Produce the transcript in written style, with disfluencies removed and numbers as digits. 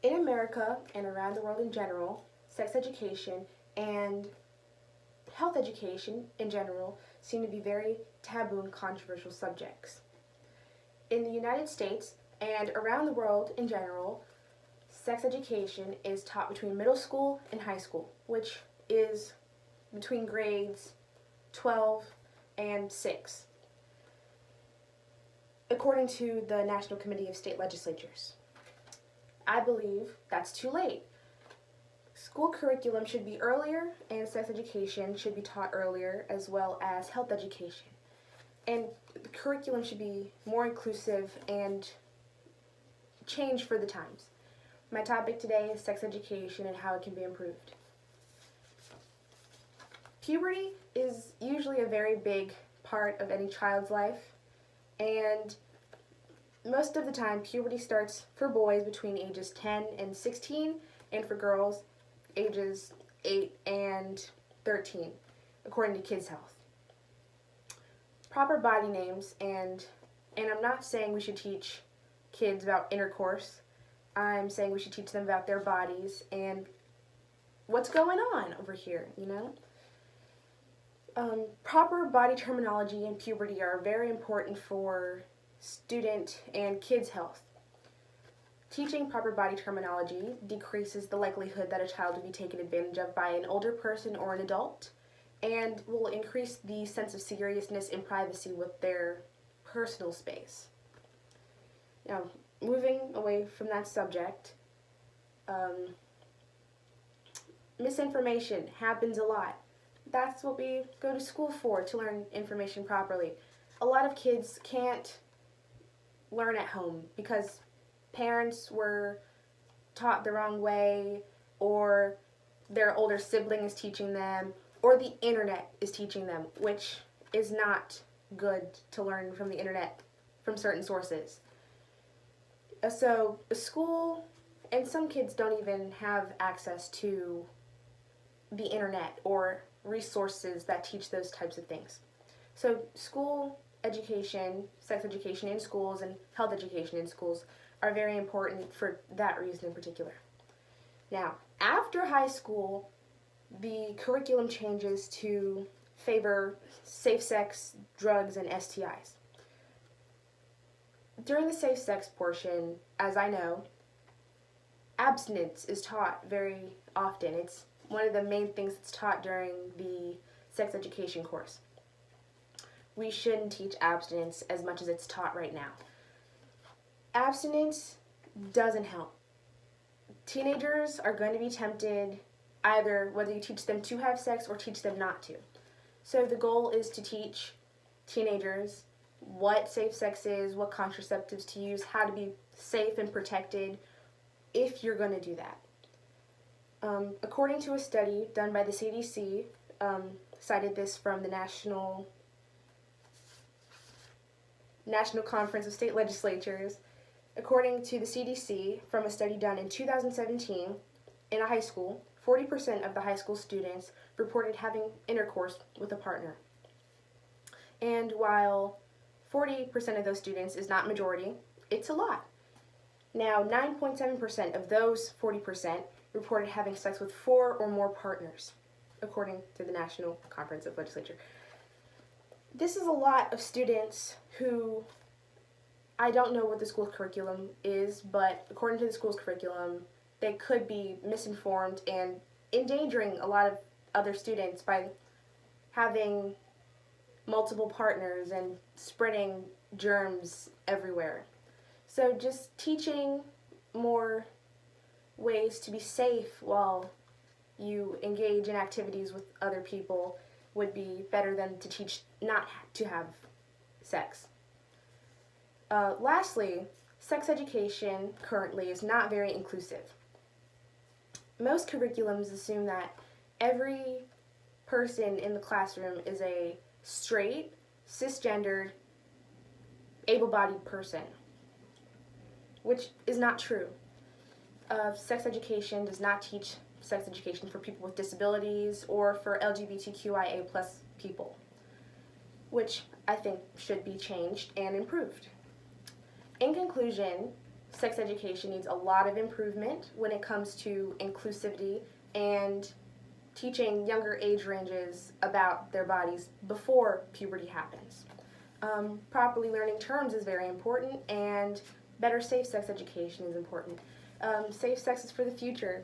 In America and around the world in general, sex education and health education in general seem to be very taboo and controversial subjects. In the United States and around the world in general, sex education is taught between middle school and high school, which is between grades 12 and 6, according to the National Committee of State Legislatures. I believe that's too late. School curriculum should be earlier, and sex education should be taught earlier, as well as health education. And the curriculum should be more inclusive and change for the times. My topic today is sex education and how it can be improved. Puberty is usually a very big part of any child's life, and most of the time puberty starts for boys between ages 10 and 16, and for girls ages 8 and 13, according to Kids Health. Proper body names, and I'm not saying we should teach kids about intercourse. I'm saying we should teach them about their bodies and what's going on over here, Proper body terminology and puberty are very important for student and kids' health. Teaching proper body terminology decreases the likelihood that a child will be taken advantage of by an older person or an adult, and will increase the sense of seriousness and privacy with their personal space. Now, moving away from that subject, misinformation happens a lot. That's what we go to school for, to learn information properly. A lot of kids can't learn at home because parents were taught the wrong way, or their older sibling is teaching them, or the internet is teaching them, which is not good to learn from the internet from certain sources. So school, and some kids don't even have access to the internet or resources that teach those types of things. So school education, sex education in schools, and health education in schools are very important for that reason in particular. Now, after high school, the curriculum changes to favor safe sex, drugs, and STIs. During the safe sex portion, as I know, abstinence is taught very often. It's one of the main things that's taught during the sex education course. We shouldn't teach abstinence as much as it's taught right now. Abstinence doesn't help. Teenagers are going to be tempted either whether you teach them to have sex or teach them not to. So the goal is to teach teenagers what safe sex is, what contraceptives to use, how to be safe and protected if you're going to do that. According to a study done by the CDC, cited this from the National Conference of State Legislatures. According to the CDC, from a study done in 2017 in a high school, 40% of the high school students reported having intercourse with a partner. And while 40% of those students is not majority, it's a lot. Now, 9.7% of those 40% reported having sex with 4 or more partners, according to the National Conference of Legislature. This is a lot of students who, I don't know what the school's curriculum is, but according to the school's curriculum, they could be misinformed and endangering a lot of other students by having multiple partners and spreading germs everywhere. So just teaching more ways to be safe while you engage in activities with other people would be better than to teach not to have sex. Lastly, sex education currently is not very inclusive. Most curriculums assume that every person in the classroom is a straight, cisgendered, able-bodied person, which is not true. Sex education does not teach sex education for people with disabilities or for LGBTQIA+ people, which I think should be changed and improved. In conclusion, sex education needs a lot of improvement when it comes to inclusivity and teaching younger age ranges about their bodies before puberty happens. Properly learning terms is very important, and better safe sex education is important. Safe sex is for the future.